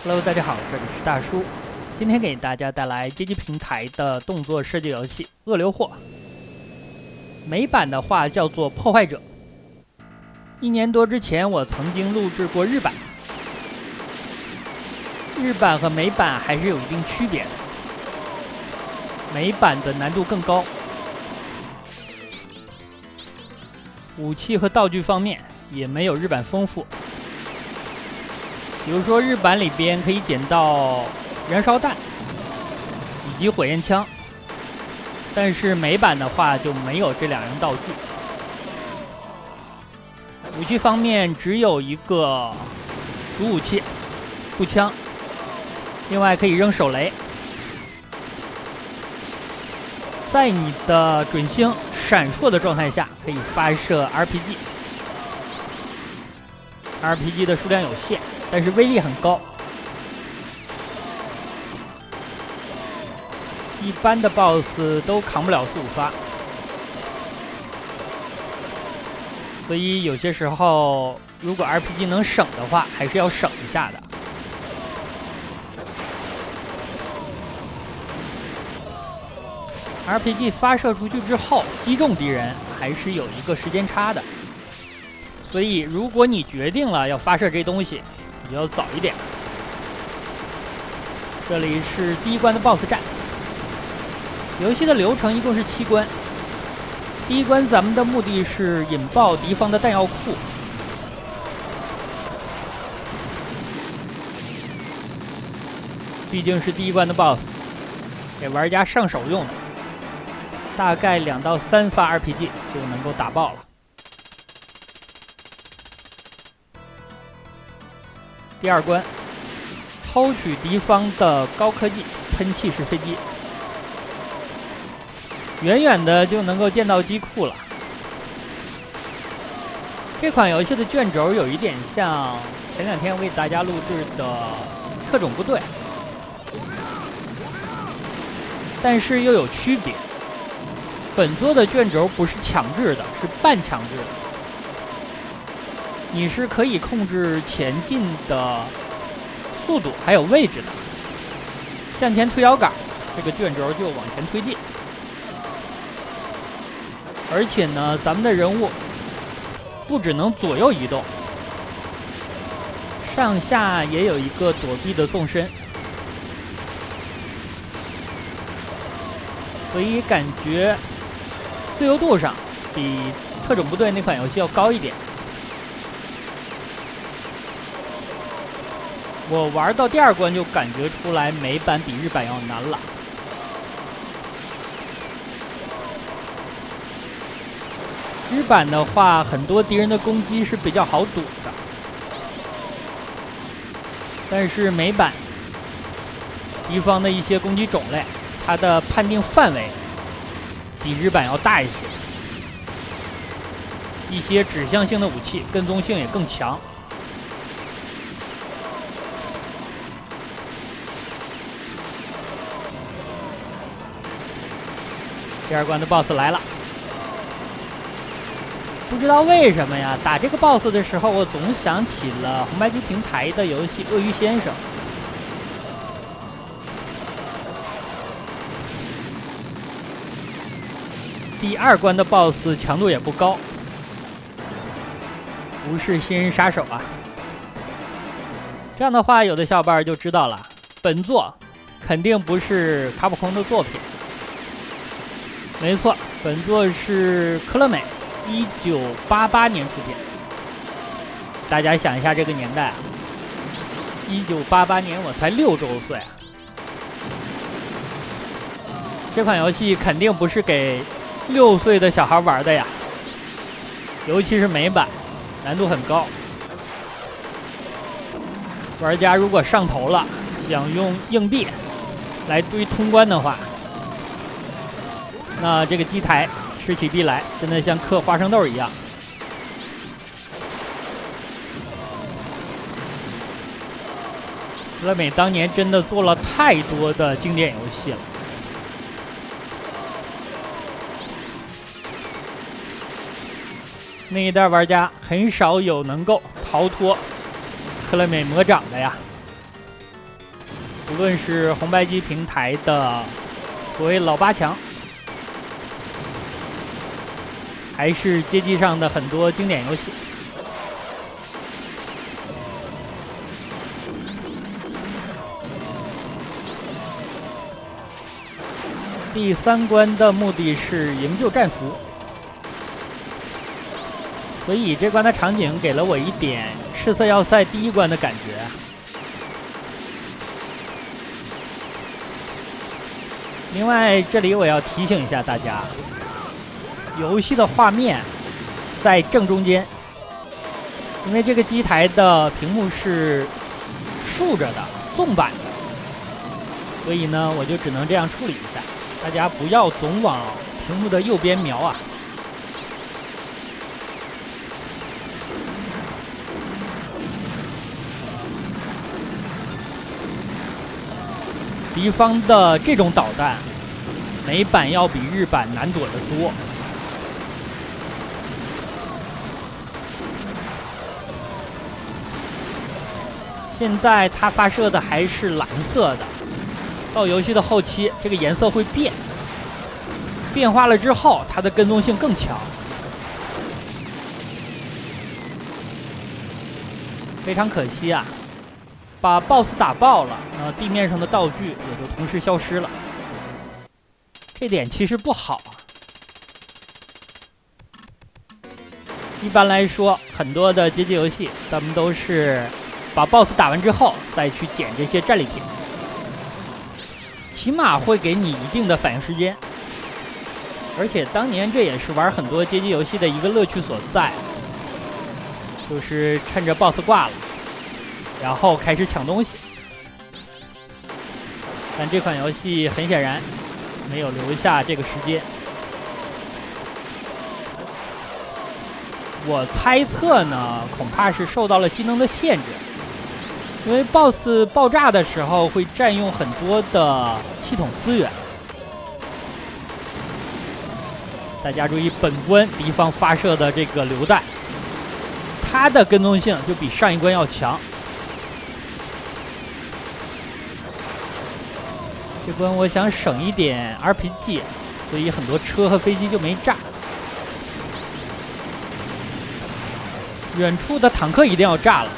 Hello， 大家好，这里是大叔。今天给大家带来街机平台的动作射击游戏《恶流货》。美版的话叫做《破坏者》。1年多之前，我曾经录制过日版。日版和美版还是有一定区别的。美版的难度更高，武器和道具方面也没有日版丰富。比如说日版里边可以捡到燃烧弹以及火焰枪，但是美版的话就没有这2样道具。武器方面只有一个主武器步枪，另外可以扔手雷，在你的准星闪烁的状态下可以发射 RPG 的数量有限，但是威力很高。一般的 BOSS 都扛不了4、5发，所以有些时候如果 RPG 能省的话，还是要省一下的。RPG 发射出去之后，击中敌人还是有一个时间差的，所以如果你决定了要发射这东西，你就要早一点。这里是第1关的 BOSS 战。游戏的流程一共是7关。第1关咱们的目的是引爆敌方的弹药库。毕竟是第1关的 BOSS， 给玩家上手用的，大概2到3发 RPG 就能够打爆了。第2关，偷取敌方的高科技喷气式飞机，远远的就能够见到机库了。这款游戏的卷轴有一点像前2天我给大家录制的特种部队，但是又有区别。本作的卷轴不是强制的，是半强制的。你是可以控制前进的速度还有位置的，向前推摇杆，这个卷轴就往前推进。而且呢，咱们的人物不只能左右移动，上下也有一个躲避的纵深，所以感觉自由度上比特种部队那款游戏要高一点。我玩到第2关就感觉出来美版比日版要难了。日版的话，很多敌人的攻击是比较好躲的，但是美版敌方的一些攻击种类，它的判定范围比日版要大一些，一些指向性的武器跟踪性也更强。第2关的 BOSS 来了，不知道为什么呀，打这个 BOSS 的时候，我总想起了红白机平台的游戏《鳄鱼先生》。第2关的 BOSS 强度也不高，不是新人杀手啊。这样的话，有的小伙伴就知道了，本作肯定不是卡普空的作品。没错，本作是科乐美1988年出品。大家想一下这个年代啊，1988年我才6周岁啊。这款游戏肯定不是给6岁的小孩玩的呀，尤其是美版，难度很高。玩家如果上头了，想用硬币来堆通关的话，那这个机台吃起必来，真的像嗑花生豆一样。科乐美当年真的做了太多的经典游戏了。那一代玩家很少有能够逃脱科乐美魔掌的呀。无论是红白机平台的所谓老八强，还是街机上的很多经典游戏。第3关的目的是营救战俘，所以这关的场景给了我一点赤色要塞第1关的感觉。另外，这里我要提醒一下大家，游戏的画面在正中间，因为这个机台的屏幕是竖着的、纵版的，所以呢，我就只能这样处理一下。大家不要总往屏幕的右边瞄啊！敌方的这种导弹，美版要比日版难躲得多。现在它发射的还是蓝色的。到游戏的后期，这个颜色会变，变化了之后，它的跟踪性更强，非常可惜啊！把 BOSS 打爆了，地面上的道具也就同时消失了，这点其实不好啊。一般来说，很多的街机游戏，咱们都是把 BOSS 打完之后，再去捡这些战利品。起码会给你一定的反应时间，而且当年这也是玩很多街机游戏的一个乐趣所在，就是趁着 BOSS 挂了，然后开始抢东西。但这款游戏很显然没有留下这个时间。我猜测呢，恐怕是受到了机能的限制。因为 BOSS 爆炸的时候会占用很多的系统资源，大家注意，本关敌方发射的这个榴弹，它的跟踪性就比上一关要强。这关我想省一点 RPG， 所以很多车和飞机就没炸。远处的坦克一定要炸了。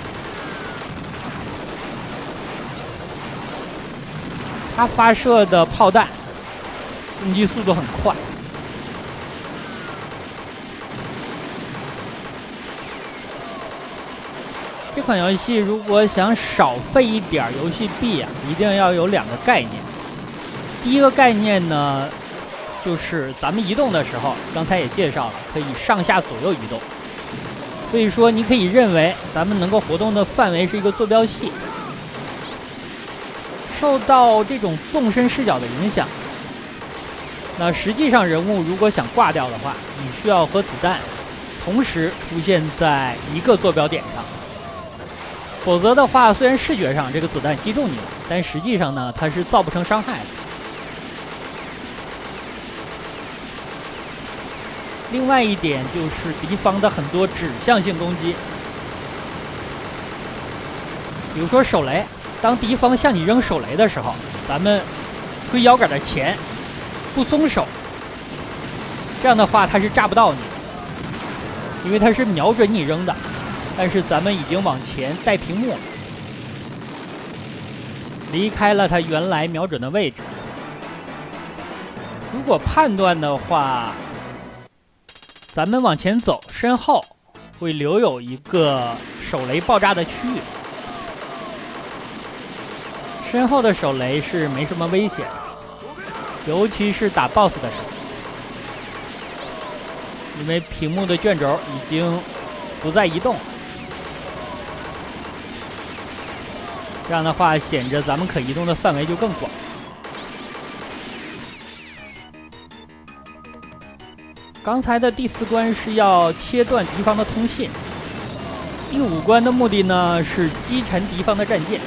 它发射的炮弹攻击速度很快，这款游戏如果想少费一点游戏币啊，一定要有2个概念。第一个概念呢，就是咱们移动的时候，刚才也介绍了，可以上下左右移动，所以说你可以认为咱们能够活动的范围是一个坐标系。受到这种纵深视角的影响，那实际上人物如果想挂掉的话，你需要和子弹同时出现在一个坐标点上，否则的话，虽然视觉上这个子弹击中你了，但实际上呢，它是造不成伤害的。另外一点就是敌方的很多指向性攻击，比如说手雷。当敌方向你扔手雷的时候，咱们推摇杆的前不松手，这样的话它是炸不到你的，因为它是瞄准你扔的，但是咱们已经往前带屏幕，离开了它原来瞄准的位置。如果判断的话，咱们往前走，身后会留有一个手雷爆炸的区域。身后的手雷是没什么危险，尤其是打 BOSS 的时候，因为屏幕的卷轴已经不再移动了，这样的话显着咱们可移动的范围就更广。刚才的第4关是要切断敌方的通信，第5关的目的呢是击沉敌方的战舰。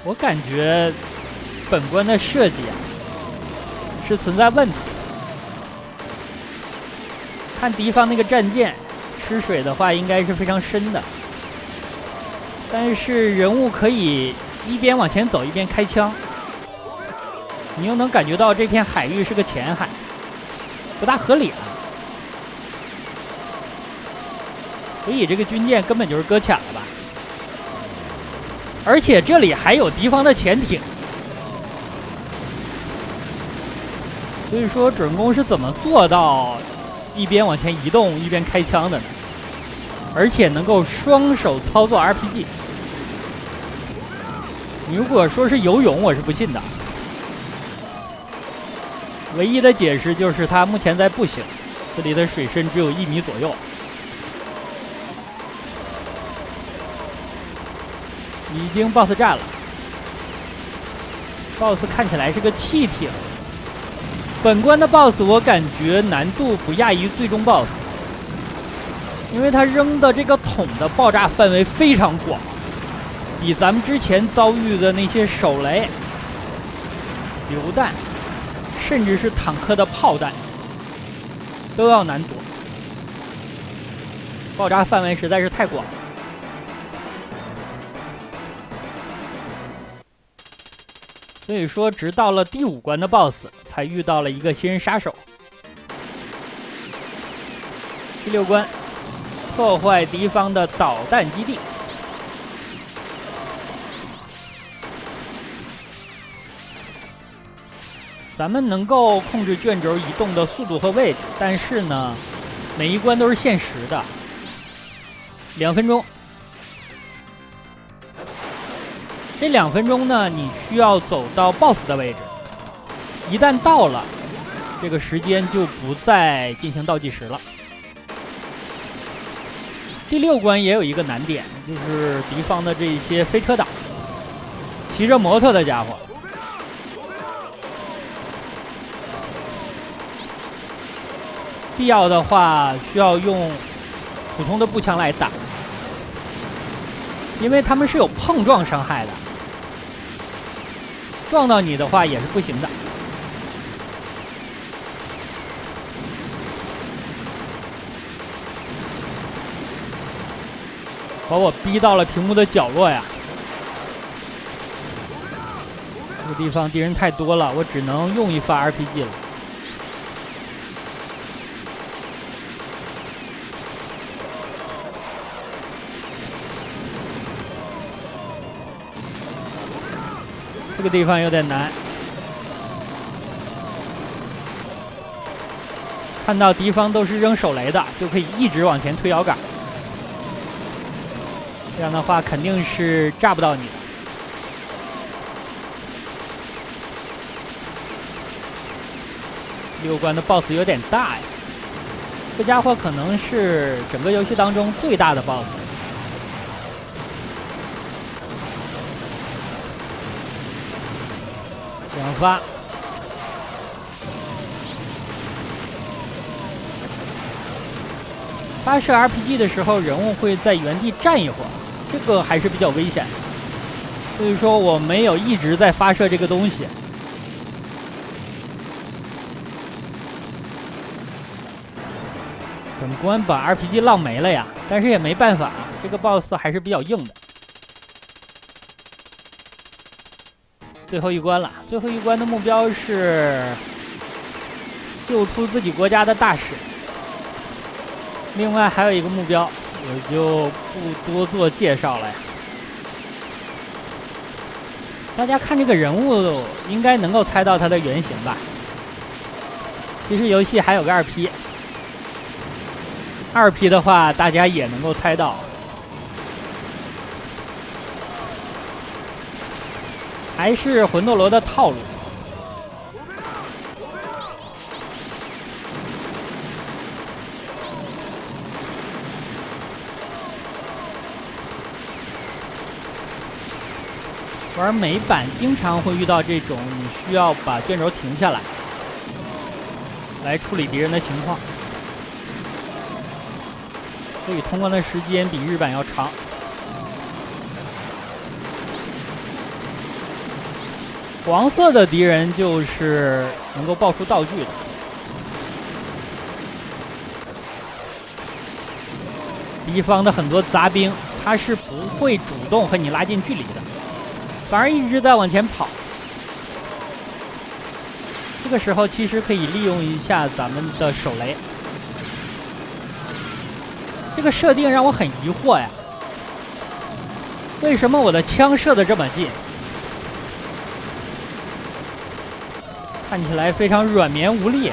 我感觉本关的设计啊是存在问题的。看敌方那个战舰失水的话，应该是非常深的。但是人物可以一边往前走一边开枪，你又能感觉到这片海域是个浅海，不大合理啊。所以这个军舰根本就是搁浅了吧？而且这里还有敌方的潜艇，所以说主人公是怎么做到一边往前移动一边开枪的呢？而且能够双手操作 RPG。你如果说是游泳，我是不信的。唯一的解释就是他目前在步行，这里的水深只有1米左右。已经 BOSS 战了 ，BOSS 看起来是个汽艇。本关的 BOSS 我感觉难度不亚于最终 BOSS， 因为他扔的这个桶的爆炸范围非常广，比咱们之前遭遇的那些手雷、榴弹，甚至是坦克的炮弹都要难躲，爆炸范围实在是太广了。所以说，直到了第5关的 BOSS 才遇到了一个新人杀手。第6关，破坏敌方的导弹基地。咱们能够控制卷轴移动的速度和位置，但是呢，每一关都是限时的，2分钟。这2分钟呢，你需要走到 BOSS 的位置，一旦到了，这个时间就不再进行倒计时了。第6关也有一个难点，就是敌方的这些飞车党，骑着摩托的家伙。必要的话，需要用普通的步枪来打，因为他们是有碰撞伤害的。撞到你的话也是不行的。把我逼到了屏幕的角落呀！这个地方敌人太多了，我只能用一发 RPG 了。这个地方有点难，看到敌方都是扔手雷的，就可以一直往前推摇杆，这样的话肯定是炸不到你的。6关的 BOSS 有点大呀，这家伙可能是整个游戏当中最大的 BOSS。2发，发射 RPG 的时候，人物会在原地站一会儿，这个还是比较危险的。所以说我没有一直在发射这个东西。本关把 RPG 浪没了呀，但是也没办法，这个 BOSS 还是比较硬的。最后一关了，最后一关的目标是救出自己国家的大使。另外还有一个目标，我就不多做介绍了呀。大家看这个人物，应该能够猜到他的原型吧？其实游戏还有个2P 的话，大家也能够猜到。还是魂斗罗的套路。玩美版经常会遇到这种你需要把卷轴停下来，来处理敌人的情况，所以通关的时间比日版要长。黄色的敌人就是能够爆出道具的。敌方的很多杂兵，他是不会主动和你拉近距离的，反而一直在往前跑。这个时候其实可以利用一下咱们的手雷。这个设定让我很疑惑呀，为什么我的枪射得这么近？看起来非常软绵无力，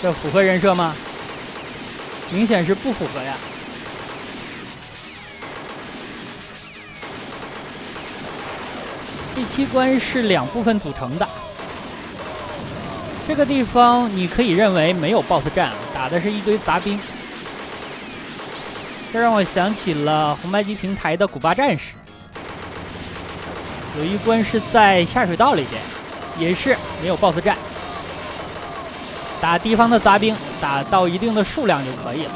这符合人设吗？明显是不符合呀。第7关是2部分组成的，这个地方你可以认为没有 BOSS 战，打的是一堆杂兵。这让我想起了红白机平台的古巴战士，有一关是在下水道里边，也是没有 BOSS 战，打敌方的杂兵，打到一定的数量就可以了。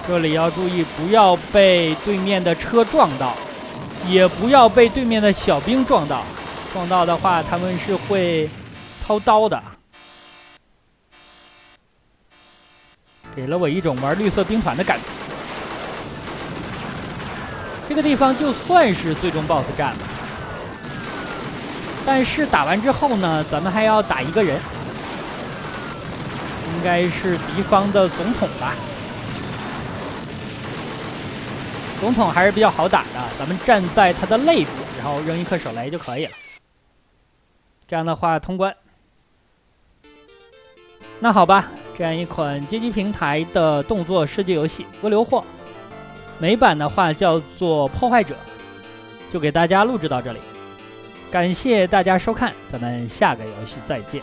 这里要注意，不要被对面的车撞到，也不要被对面的小兵撞到。撞到的话，他们是会掏刀的。给了我一种玩绿色兵团的感觉。这个地方就算是最终 BOSS 战了，但是打完之后呢，咱们还要打一个人，应该是敌方的总统吧。总统还是比较好打的，咱们站在他的肋部，然后扔一颗手雷就可以了。这样的话通关。那好吧，这样一款街机平台的动作射击游戏《涡流货》，美版的话叫做《破坏者》，就给大家录制到这里。感谢大家收看，咱们下个游戏再见。